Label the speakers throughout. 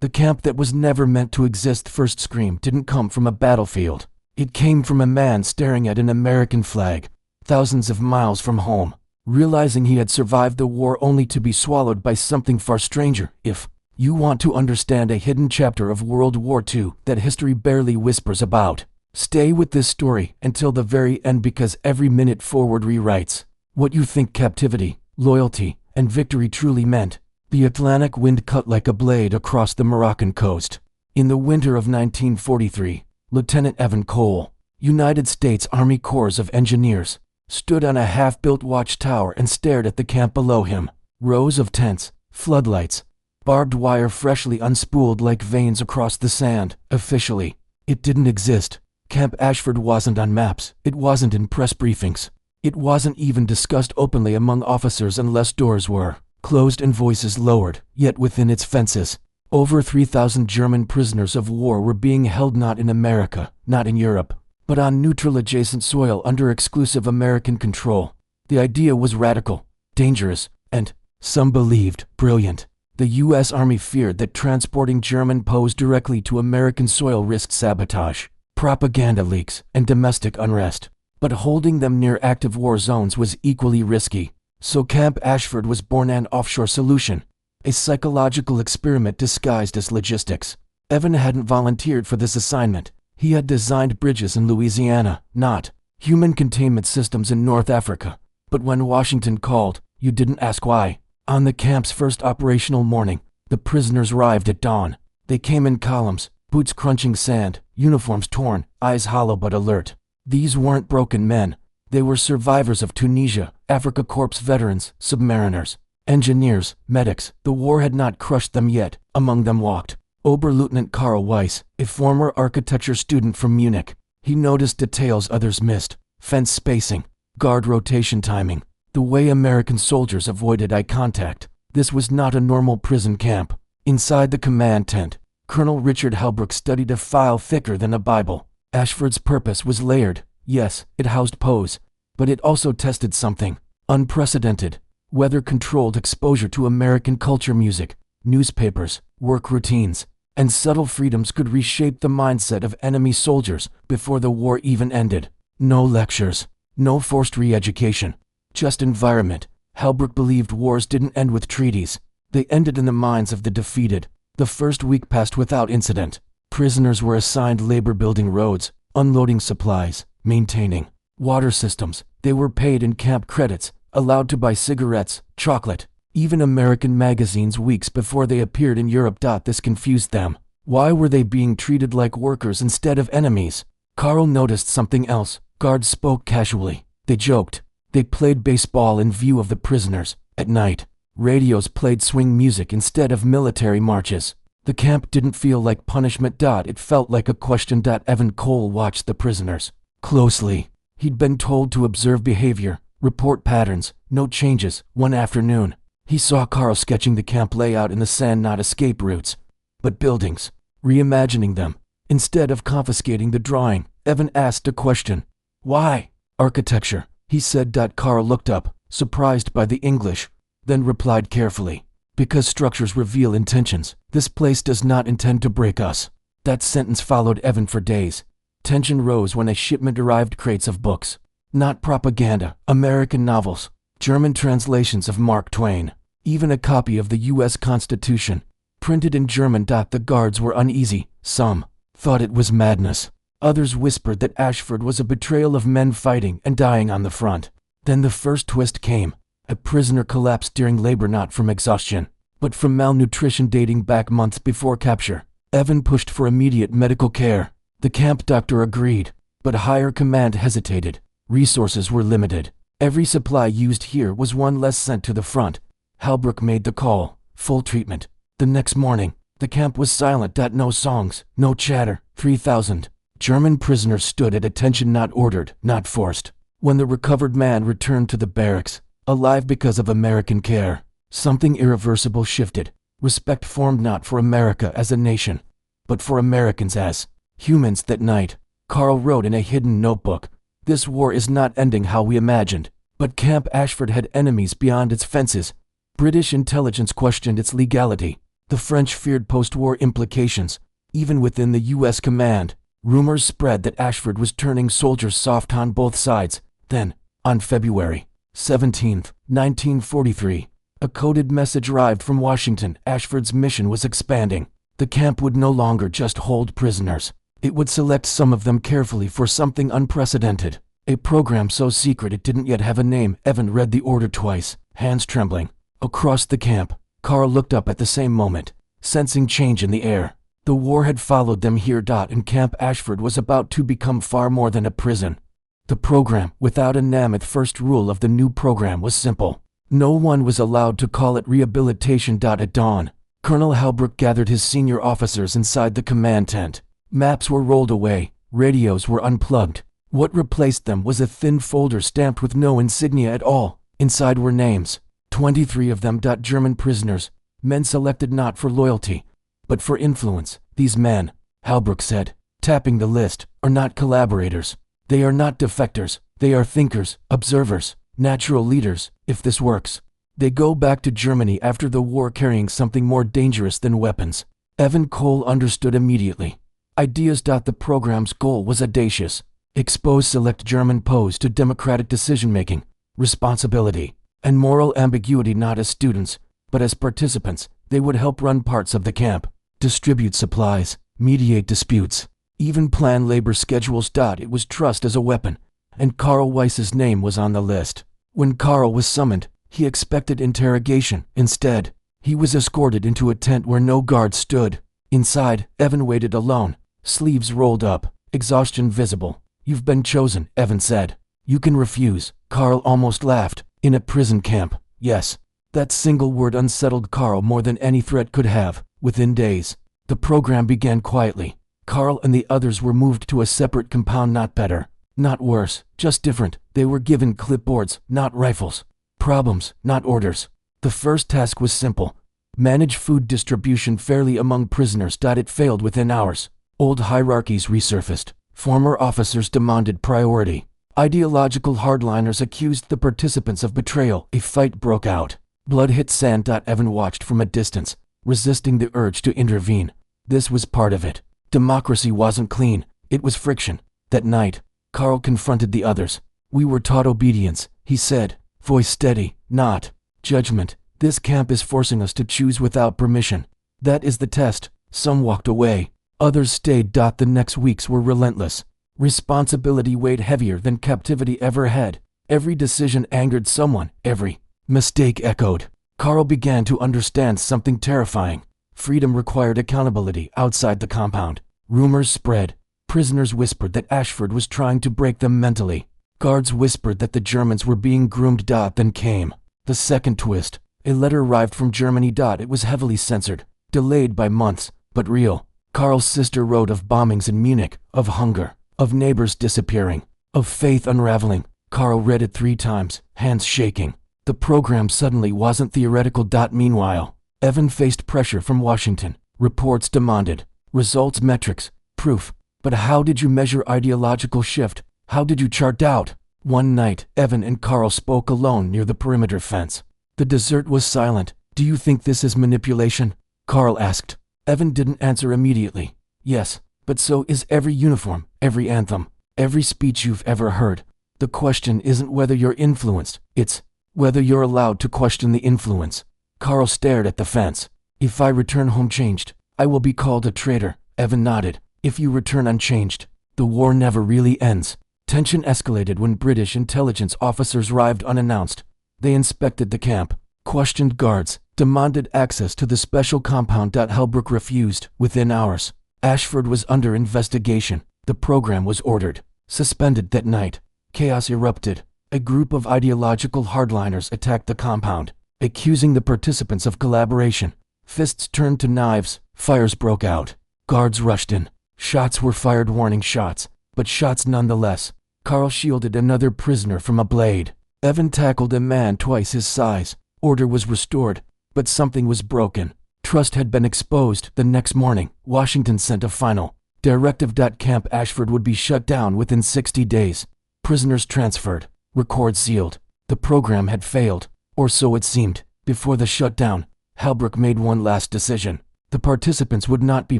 Speaker 1: The camp that was never meant to exist first scream didn't come from a battlefield. It came from a man staring at an American flag, thousands of miles from home, realizing he had survived the war only to be swallowed by something far stranger. If you want to understand a hidden chapter of World War II that history barely whispers about, stay with this story until the very end, because every minute forward rewrites what you think captivity, loyalty, and victory truly meant. The Atlantic wind cut like a blade across the Moroccan coast. In the winter of 1943, Lieutenant Evan Cole, United States Army Corps of Engineers, stood on a half-built watchtower and stared at the camp below him. Rows of tents, floodlights, barbed wire freshly unspooled like veins across the sand. Officially, it didn't exist. Camp Ashford wasn't on maps. It wasn't in press briefings. It wasn't even discussed openly among officers unless doors were closed and voices lowered. Yet within its fences, over 3,000 German prisoners of war were being held not in America, not in Europe, but on neutral adjacent soil under exclusive American control. The idea was radical, dangerous, and, some believed, brilliant. The U.S. Army feared that transporting German POWs directly to American soil risked sabotage, propaganda leaks, and domestic unrest. But holding them near active war zones was equally risky. So Camp Ashford was born, an offshore solution, a psychological experiment disguised as logistics. Evan hadn't volunteered for this assignment. He had designed bridges in Louisiana, not human containment systems in North Africa. But when Washington called, you didn't ask why. On the camp's first operational morning, the prisoners arrived at dawn. They came in columns, boots crunching sand, uniforms torn, eyes hollow but alert. These weren't broken men. They were survivors of Tunisia, Africa Corps veterans, submariners, engineers, medics. The war had not crushed them yet. Among them walked Oberleutnant Karl Weiss, a former architecture student from Munich. He noticed details others missed: fence spacing, guard rotation timing, the way American soldiers avoided eye contact. This was not a normal prison camp. Inside the command tent, Colonel Richard Helbrook studied a file thicker than a Bible. Ashford's purpose was layered. Yes, it housed POWs, but it also tested something unprecedented: weather-controlled exposure to American culture, music, newspapers, work routines, and subtle freedoms could reshape the mindset of enemy soldiers before the war even ended. No lectures, no forced re-education, just environment. Helbrook believed wars didn't end with treaties. They ended in the minds of the defeated. The first week passed without incident. Prisoners were assigned labor building roads, unloading supplies, maintaining water systems. They were paid in camp credits, allowed to buy cigarettes, chocolate, even American magazines weeks before they appeared in Europe. This confused them. Why were they being treated like workers instead of enemies? Karl noticed something else. Guards spoke casually. They joked. They played baseball in view of the prisoners. At night, radios played swing music instead of military marches. The camp didn't feel like punishment. It felt like a question. Evan Cole watched the prisoners closely. He'd been told to observe behavior, report patterns, note changes. One afternoon, he saw Karl sketching the camp layout in the sand, not escape routes, but buildings, reimagining them. Instead of confiscating the drawing, Evan asked a question. Why? Architecture, he said. Karl looked up, surprised by the English, then replied carefully. Because structures reveal intentions. This place does not intend to break us. That sentence followed Evan for days. Tension rose when a shipment arrived: crates of books. Not propaganda, American novels, German translations of Mark Twain, even a copy of the U.S. Constitution, printed in German. The guards were uneasy. Some thought it was madness. Others whispered that Ashford was a betrayal of men fighting and dying on the front. Then the first twist came. A prisoner collapsed during labor, not from exhaustion, but from malnutrition dating back months before capture. Evan pushed for immediate medical care. The camp doctor agreed, but higher command hesitated. Resources were limited. Every supply used here was one less sent to the front. Helbrook made the call: full treatment. The next morning, the camp was silent. No songs, no chatter. 3,000 German prisoners stood at attention, not ordered, not forced. When the recovered man returned to the barracks, alive because of American care, something irreversible shifted. Respect formed not for America as a nation, but for Americans as humans. That night, Karl wrote in a hidden notebook, "This war is not ending how we imagined." But Camp Ashford had enemies beyond its fences. British intelligence questioned its legality. The French feared post-war implications, even within the U.S. command. Rumors spread that Ashford was turning soldiers soft on both sides. Then, on February 17, 1943, a coded message arrived from Washington. Ashford's mission was expanding. The camp would no longer just hold prisoners. It would select some of them carefully for something unprecedented. A program so secret it didn't yet have a name. Evan read the order twice, hands trembling. Across the camp, Carl looked up at the same moment, sensing change in the air. The war had followed them here. And Camp Ashford was about to become far more than a prison. The program, without a name. The first rule of the new program was simple. No one was allowed to call it rehabilitation. At dawn, Colonel Halbrook gathered his senior officers inside the command tent. Maps were rolled away, radios were unplugged. What replaced them was a thin folder stamped with no insignia at all. Inside were names, 23 of them. German prisoners, men selected not for loyalty, but for influence. These men, Halbrook said, tapping the list, are not collaborators. They are not defectors. They are thinkers, observers, natural leaders. If this works, they go back to Germany after the war carrying something more dangerous than weapons. Evan Cole understood immediately. Ideas. The program's goal was audacious. Expose select German POWs to democratic decision-making, responsibility, and moral ambiguity. Not as students, but as participants. They would help run parts of the camp, distribute supplies, mediate disputes, even plan labor schedules. It was trust as a weapon, and Carl Weiss's name was on the list. When Carl was summoned, he expected interrogation. Instead, he was escorted into a tent where no guards stood. Inside, Evan waited alone, sleeves rolled up, exhaustion visible. "You've been chosen," Evan said. "You can refuse." Carl almost laughed. In a prison camp, yes. That single word unsettled Carl more than any threat could have. Within days, the program began quietly. Carl and the others were moved to a separate compound. Not better, not worse, just different. They were given clipboards, not rifles. Problems, not orders. The first task was simple. Manage food distribution fairly among prisoners. It failed within hours. Old hierarchies resurfaced. Former officers demanded priority. Ideological hardliners accused the participants of betrayal. A fight broke out. Blood hit sand. Evan watched from a distance, resisting the urge to intervene. This was part of it. Democracy wasn't clean, it was friction. That night, Carl confronted the others. "We were taught obedience," he said, voice steady, "not judgment. This camp is forcing us to choose without permission. That is the test." Some walked away. Others stayed. The next weeks were relentless. Responsibility weighed heavier than captivity ever had. Every decision angered someone. Every mistake echoed. Carl began to understand something terrifying. Freedom required accountability outside the compound. Rumors spread. Prisoners whispered that Ashford was trying to break them mentally. Guards whispered that the Germans were being groomed. Then came the second twist. A letter arrived from Germany. It was heavily censored, delayed by months, but real. Carl's sister wrote of bombings in Munich, of hunger, of neighbors disappearing, of faith unraveling. Carl read it 3 times, hands shaking. The program suddenly wasn't theoretical. Meanwhile, Evan faced pressure from Washington. Reports demanded results, metrics, proof. But how did you measure ideological shift? How did you chart out? One night, Evan and Carl spoke alone near the perimeter fence. The desert was silent. "Do you think this is manipulation?" Carl asked. Evan didn't answer immediately. "Yes, but so is every uniform, every anthem, every speech you've ever heard. The question isn't whether you're influenced, it's whether you're allowed to question the influence." Carl stared at the fence. "If I return home changed, I will be called a traitor." Evan nodded. "If you return unchanged, the war never really ends." Tension escalated when British intelligence officers arrived unannounced. They inspected the camp, questioned guards, demanded access to the special compound. Halbrook refused. Within hours, Ashford was under investigation. The program was ordered, suspended. That night, chaos erupted. A group of ideological hardliners attacked the compound, accusing the participants of collaboration. Fists turned to knives, fires broke out. Guards rushed in. Shots were fired, warning shots, but shots nonetheless. Carl shielded another prisoner from a blade. Evan tackled a man twice his size. Order was restored, but something was broken. Trust had been exposed. The next morning, Washington sent a final directive. Camp Ashford would be shut down within 60 days. Prisoners transferred, records sealed. The program had failed, or so it seemed. Before the shutdown, Halbrook made one last decision. The participants would not be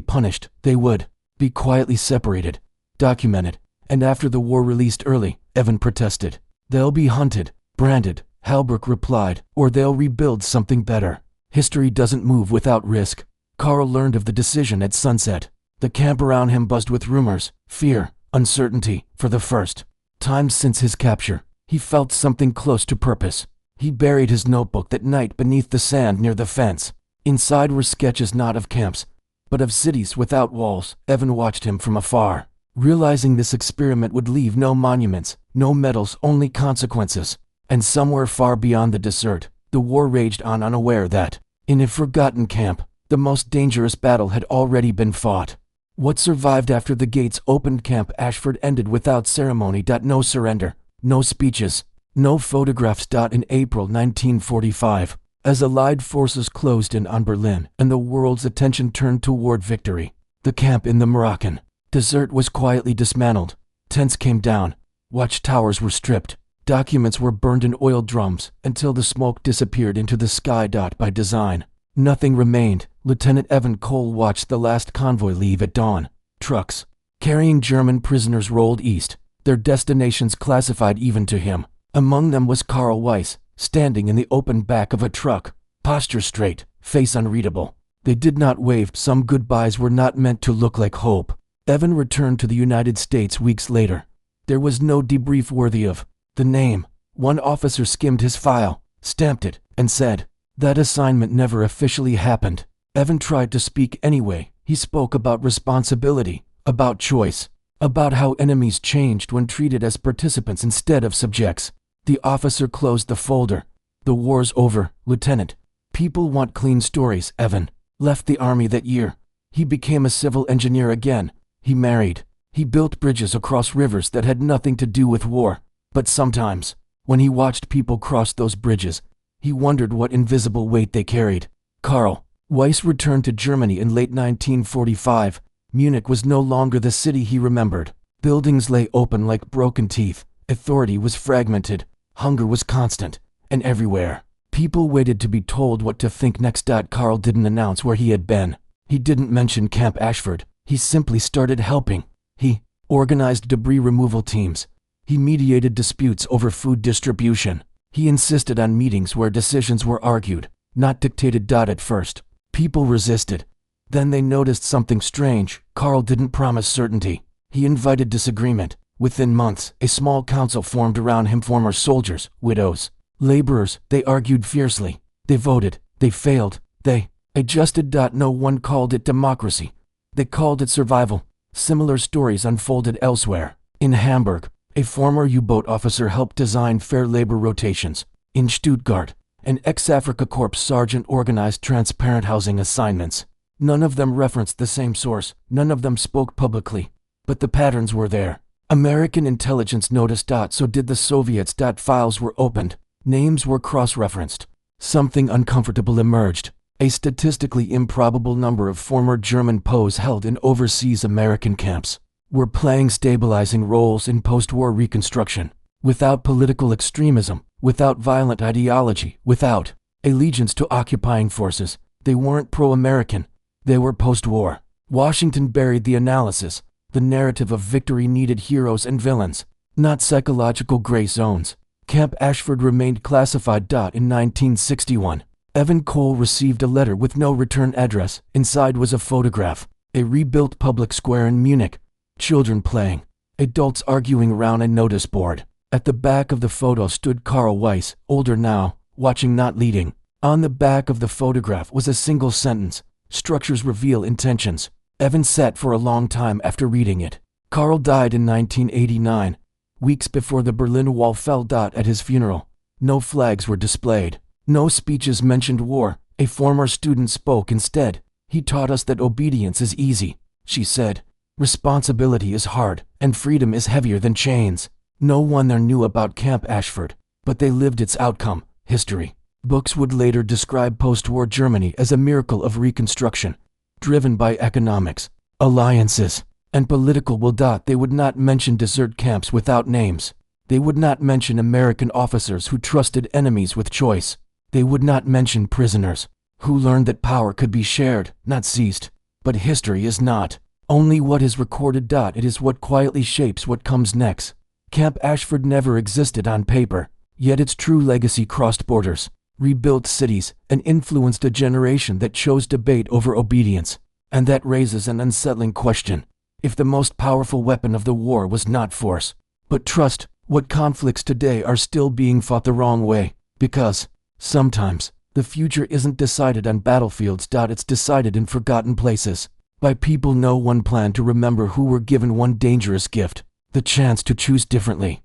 Speaker 1: punished, they would be quietly separated, documented, and after the war released early, Evan protested. They'll be hunted, branded, Halbrook replied, or they'll rebuild something better. History doesn't move without risk. Carl learned of the decision at sunset. The camp around him buzzed with rumors, fear, uncertainty. For the first time since his capture, he felt something close to purpose. He buried his notebook that night beneath the sand near the fence. Inside were sketches not of camps, but of cities without walls. Evan watched him from afar, realizing this experiment would leave no monuments, no medals, only consequences. And somewhere far beyond the desert, the war raged on, unaware that, in a forgotten camp, the most dangerous battle had already been fought. What survived after the gates opened Camp Ashford ended without ceremony. No surrender, no speeches, no photographs. In April 1945, as Allied forces closed in on Berlin and the world's attention turned toward victory, the camp in the Moroccan desert was quietly dismantled. Tents came down, watchtowers were stripped, documents were burned in oil drums until the smoke disappeared into the sky. By design, nothing remained. Lieutenant Evan Cole watched the last convoy leave at dawn. Trucks carrying German prisoners rolled east, their destinations classified even to him. Among them was Carl Weiss, standing in the open back of a truck, posture straight, face unreadable. They did not wave. Some goodbyes were not meant to look like hope. Evan returned to the United States weeks later. There was no debrief worthy of the name. One officer skimmed his file, stamped it, and said, "That assignment never officially happened." Evan tried to speak anyway. He spoke about responsibility, about choice, about how enemies changed when treated as participants instead of subjects. The officer closed the folder. "The war's over, Lieutenant. People want clean stories." Evan left the army that year. He became a civil engineer again. He married. He built bridges across rivers that had nothing to do with war. But sometimes, when he watched people cross those bridges, he wondered what invisible weight they carried. Carl Weiss returned to Germany in late 1945. Munich was no longer the city he remembered. Buildings lay open like broken teeth. Authority was fragmented. Hunger was constant. And everywhere, people waited to be told what to think next. Carl didn't announce where he had been. He didn't mention Camp Ashford. He simply started helping. He organized debris removal teams. He mediated disputes over food distribution. He insisted on meetings where decisions were argued, not dictated. At first, people resisted. Then they noticed something strange. Carl didn't promise certainty. He invited disagreement. Within months, a small council formed around him. Former soldiers, widows, laborers. They argued fiercely. They voted. They failed. They adjusted. No one called it democracy. They called it survival. Similar stories unfolded elsewhere. In Hamburg, a former U-boat officer helped design fair labor rotations. In Stuttgart, an ex-Afrika Korps sergeant organized transparent housing assignments. None of them referenced the same source. None of them spoke publicly. But the patterns were there. American intelligence noticed. So did the Soviets. Files were opened. Names were cross-referenced. Something uncomfortable emerged. A statistically improbable number of former German POWs held in overseas American camps were playing stabilizing roles in post-war reconstruction, without political extremism, without violent ideology, without allegiance to occupying forces. They weren't pro-American. They were post-war. Washington buried the analysis. The narrative of victory needed heroes and villains, not psychological gray zones. Camp Ashford remained classified. In 1961, Evan Cole received a letter with no return address. Inside was a photograph. A rebuilt public square in Munich. Children playing. Adults arguing around a notice board. At the back of the photo stood Carl Weiss, older now, watching not leading. On the back of the photograph was a single sentence. Structures reveal intentions. Evan sat for a long time after reading it. Carl died in 1989, weeks before the Berlin Wall fell. At his funeral, no flags were displayed. No speeches mentioned war. A former student spoke instead. "He taught us that obedience is easy," she said. "Responsibility is hard, and freedom is heavier than chains." No one there knew about Camp Ashford, but they lived its outcome, history. Books would later describe post-war Germany as a miracle of reconstruction, driven by economics, alliances, and political will. They would not mention desert camps without names. They would not mention American officers who trusted enemies with choice. They would not mention prisoners who learned that power could be shared, not seized. But history is not only what is recorded. It is what quietly shapes what comes next. Camp Ashford never existed on paper, yet its true legacy crossed borders, rebuilt cities, and influenced a generation that chose debate over obedience. And that raises an unsettling question. If the most powerful weapon of the war was not force, but trust, what conflicts today are still being fought the wrong way? Because sometimes the future isn't decided on battlefields. It's decided in forgotten places, by people no one planned to remember, who were given one dangerous gift: the chance to choose differently.